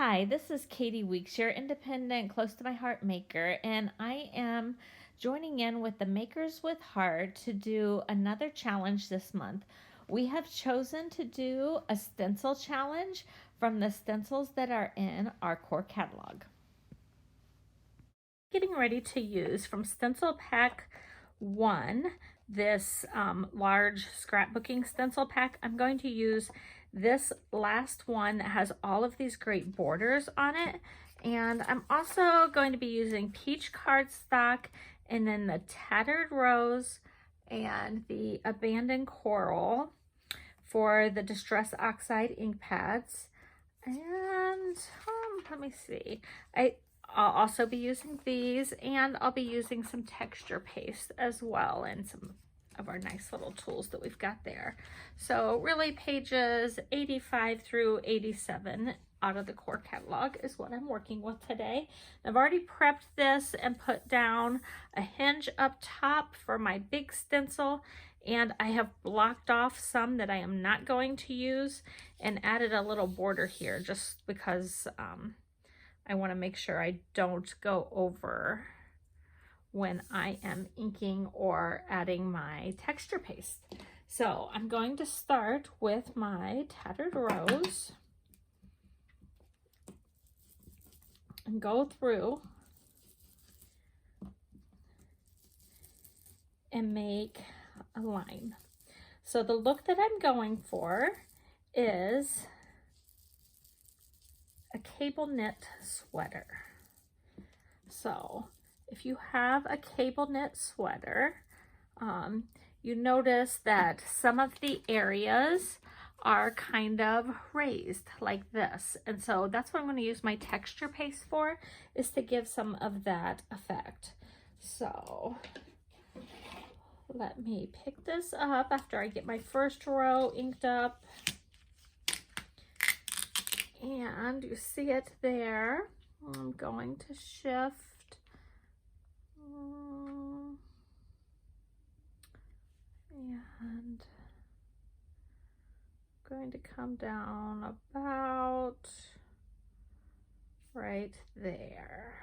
Hi, this is Kati Weeks, your independent, close to my heart maker, and I am joining in with the Makers with Heart to do another challenge this month. We have chosen to do a stencil challenge from the stencils that are in our core catalog. Getting ready to use from Stencil Pack 1, this large scrapbooking stencil pack. I'm going to use this last one that has all of these great borders on it. And I'm also going to be using peach cardstock and then the Tattered Rose and the Abandoned Coral for the Distress Oxide ink pads. And let me see. I'll also be using these, and I'll be using some texture paste as well, and some of our nice little tools that we've got there. So really pages 85 through 87 out of the core catalog is what I'm working with today. I've already prepped this and put down a hinge up top for my big stencil, and I have blocked off some that I am not going to use and added a little border here just because I want to make sure I don't go over when I am inking or adding my texture paste. So I'm going to start with my Tattered Rose and go through and make a line. So the look that I'm going for is a cable knit sweater. So if you have a cable knit sweater, you notice that some of the areas are kind of raised like this. And so that's what I'm going to use my texture paste for, is to give some of that effect. So let me pick this up after I get my first row inked up. And you see it there. I'm going to shift. And I'm going to come down about right there.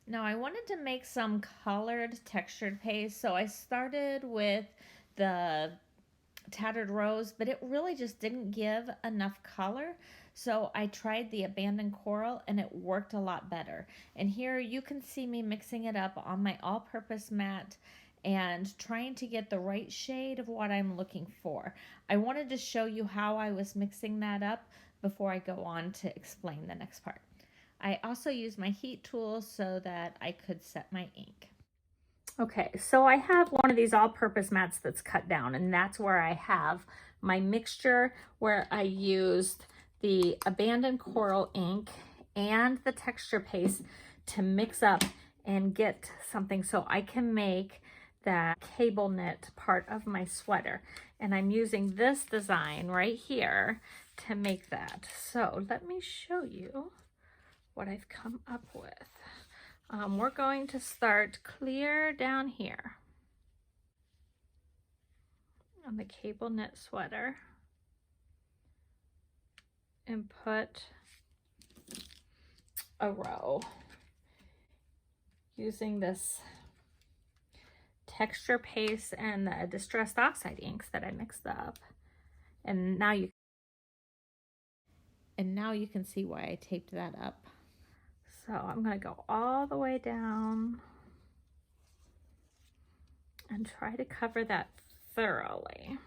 Now I wanted to make some colored textured paste, so I started with the Tattered Rose, but it really just didn't give enough color. So I tried the Abandoned Coral and it worked a lot better. And here you can see me mixing it up on my all-purpose mat and trying to get the right shade of what I'm looking for. I wanted to show you how I was mixing that up before I go on to explain the next part. I also used my heat tool so that I could set my ink. Okay, so I have one of these all-purpose mats that's cut down, and that's where I have my mixture where I used the Abandoned Coral ink and the texture paste to mix up and get something so I can make that cable knit part of my sweater. And I'm using this design right here to make that. So let me show you what I've come up with. We're going to start clear down here on the cable knit sweater and put a row using this texture paste and the Distressed Oxide inks that I mixed up. And now you can see why I taped that up. So I'm going to go all the way down and try to cover that thoroughly.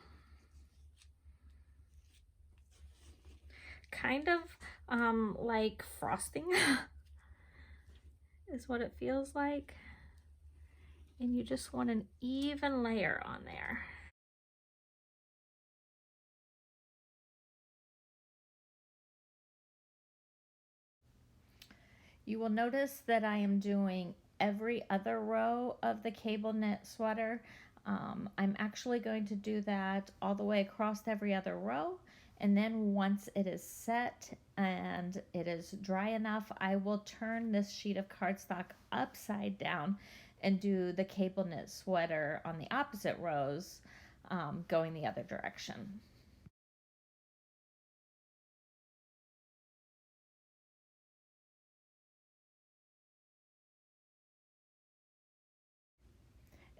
Kind of like frosting is what it feels like. And you just want an even layer on there. You will notice that I am doing every other row of the cable knit sweater. I'm actually going to do that all the way across every other row. And then once it is set and it is dry enough, I will turn this sheet of cardstock upside down and do the cable knit sweater on the opposite rows, going the other direction.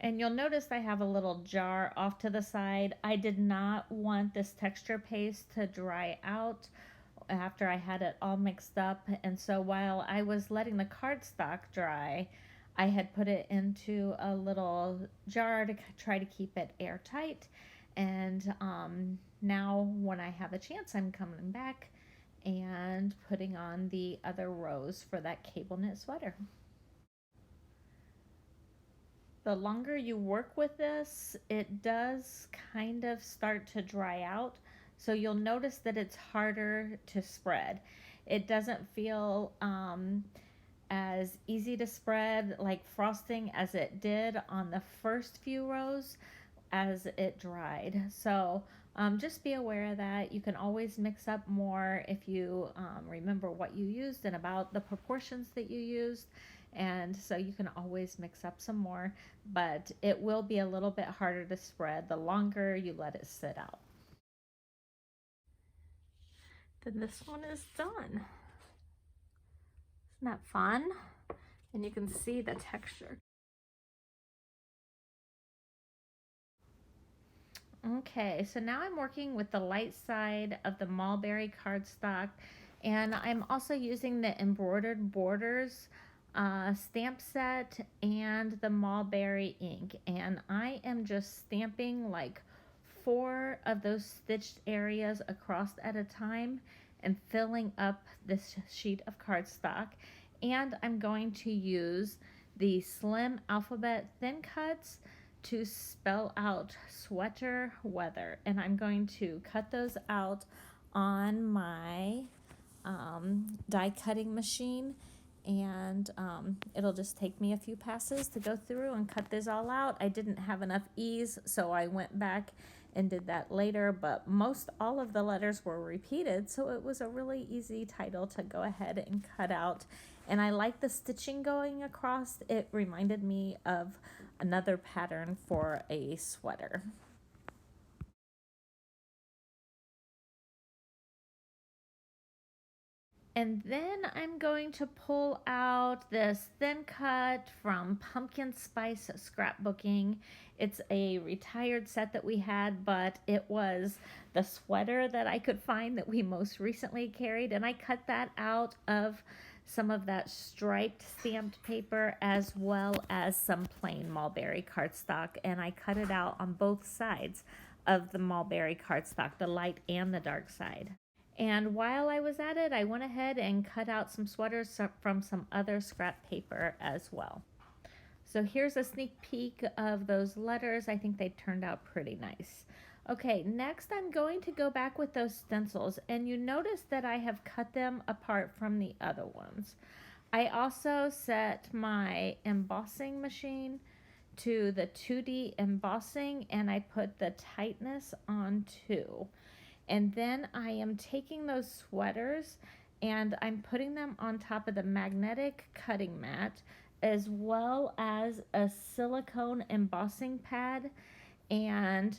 And you'll notice I have a little jar off to the side. I did not want this texture paste to dry out after I had it all mixed up. And so while I was letting the cardstock dry, I had put it into a little jar to try to keep it airtight. And now when I have a chance, I'm coming back and putting on the other rows for that cable knit sweater. The longer you work with this, it does kind of start to dry out. So you'll notice that it's harder to spread. It doesn't feel as easy to spread like frosting as it did on the first few rows as it dried. So just be aware of that. You can always mix up more if you remember what you used and about the proportions that you used. And so you can always mix up some more, but it will be a little bit harder to spread the longer you let it sit out. Then this one is done. Isn't that fun? And you can see the texture. Okay, so now I'm working with the light side of the Mulberry cardstock, and I'm also using the Embroidered Borders stamp set and the Mulberry ink, and I am just stamping like 4 of those stitched areas across at a time and filling up this sheet of cardstock. And I'm going to use the slim alphabet thin cuts to spell out sweater weather, and I'm going to cut those out on my die cutting machine, and it'll just take me a few passes to go through and cut this all out. I didn't have enough ease, so I went back and did that later, but most all of the letters were repeated, so it was a really easy title to go ahead and cut out. And I like the stitching going across. It reminded me of another pattern for a sweater. And then I'm going to pull out this thin cut from Pumpkin Spice Scrapbooking. It's a retired set that we had, but it was the sweater that I could find that we most recently carried, and I cut that out of some of that striped stamped paper as well as some plain Mulberry cardstock, and I cut it out on both sides of the Mulberry cardstock, the light and the dark side. And while I was at it, I went ahead and cut out some sweaters from some other scrap paper as well. So here's a sneak peek of those letters. I think they turned out pretty nice. Okay, next I'm going to go back with those stencils, and you notice that I have cut them apart from the other ones. I also set my embossing machine to the 2D embossing, and I put the tightness on 2. And then I am taking those sweaters and I'm putting them on top of the magnetic cutting mat as well as a silicone embossing pad, and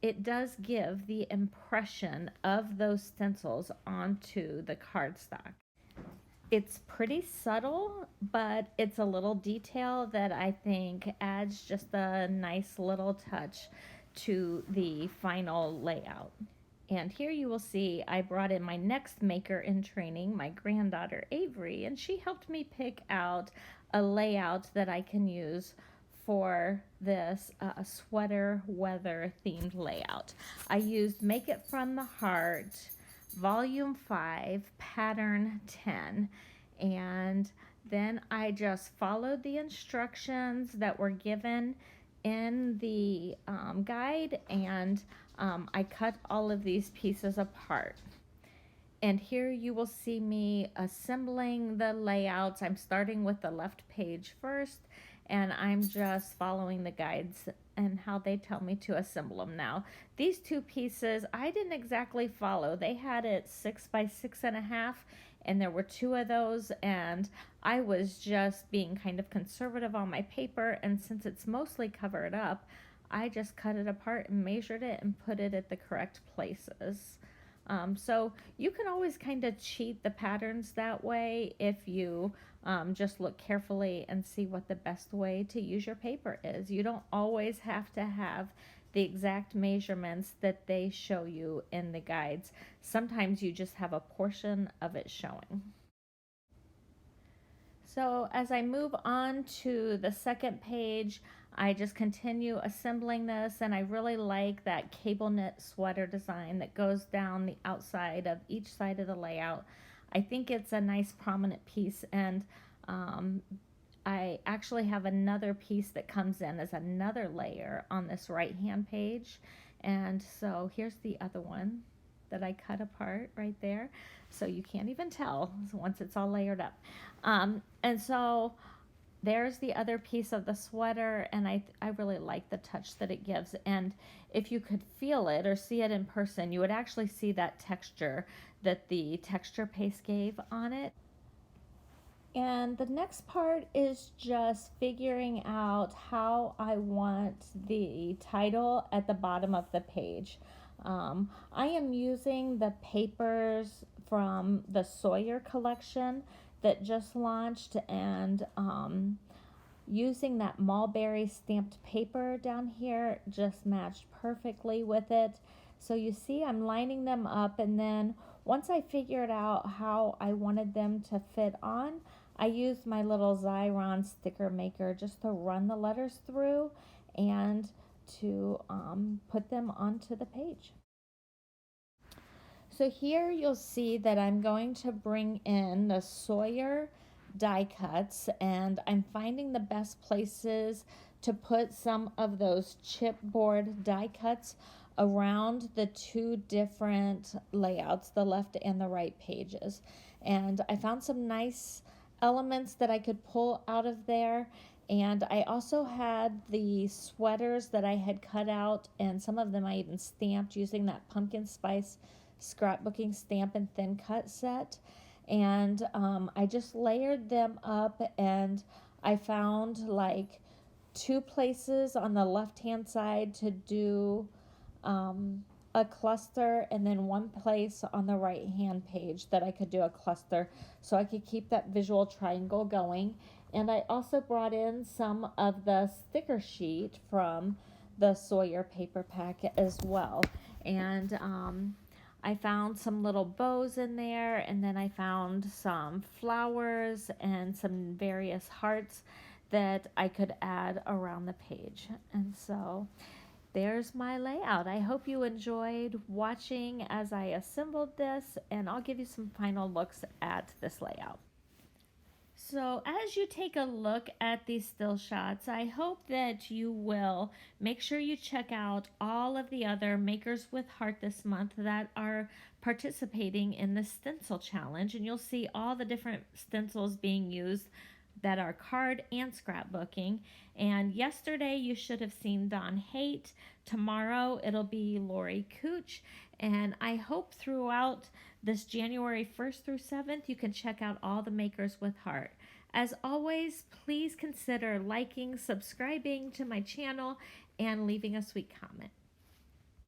it does give the impression of those stencils onto the cardstock. It's pretty subtle, but it's a little detail that I think adds just a nice little touch to the final layout. And here you will see I brought in my next maker in training, my granddaughter Avery, and she helped me pick out a layout that I can use for this sweater weather themed layout. I used Make It From the Heart, Volume 5, Pattern 10, and then I just followed the instructions that were given in the guide, and I cut all of these pieces apart. And here you will see me assembling the layouts. I'm starting with the left page first, and I'm just following the guides and how they tell me to assemble them. Now, these two pieces, I didn't exactly follow. They had it 6 by 6.5, and there were two of those, and I was just being kind of conservative on my paper, and since it's mostly covered up, I just cut it apart and measured it and put it at the correct places. So you can always kind of cheat the patterns that way if you just look carefully and see what the best way to use your paper is. You don't always have to have the exact measurements that they show you in the guides. Sometimes you just have a portion of it showing. So as I move on to the second page, I just continue assembling this, and I really like that cable knit sweater design that goes down the outside of each side of the layout. I think it's a nice prominent piece, and I actually have another piece that comes in as another layer on this right hand page. And so here's the other one that I cut apart right there. So you can't even tell once it's all layered up. And so there's the other piece of the sweater, and I really like the touch that it gives. And if you could feel it or see it in person, you would actually see that texture that the texture paste gave on it. And the next part is just figuring out how I want the title at the bottom of the page. I am using the papers from the Sawyer collection that just launched, and using that Mulberry stamped paper down here just matched perfectly with it. So you see I'm lining them up, and then once I figured out how I wanted them to fit on, I used my little Xyron sticker maker just to run the letters through and to put them onto the page. So here you'll see that I'm going to bring in the Sawyer die cuts, and I'm finding the best places to put some of those chipboard die cuts around the two different layouts, the left and the right pages. And I found some nice elements that I could pull out of there. And I also had the sweaters that I had cut out, and some of them I even stamped using that pumpkin spice scrapbooking stamp and thin cut set. And I just layered them up, and I found like two places on the left hand side to do a cluster, and then one place on the right hand page that I could do a cluster, so I could keep that visual triangle going. And I also brought in some of the sticker sheet from the Sawyer paper pack as well. And I found some little bows in there, and then I found some flowers and some various hearts that I could add around the page. And so there's my layout. I hope you enjoyed watching as I assembled this, and I'll give you some final looks at this layout. So as you take a look at these still shots, I hope that you will make sure you check out all of the other Makers with Heart this month that are participating in the stencil challenge, and you'll see all the different stencils being used that are card and scrapbooking. And yesterday you should have seen Don Haight. Tomorrow it'll be Lori Cooch, and I hope throughout this January 1st through 7th you can check out all the Makers with Heart. As always, please consider liking, subscribing to my channel, and leaving a sweet comment.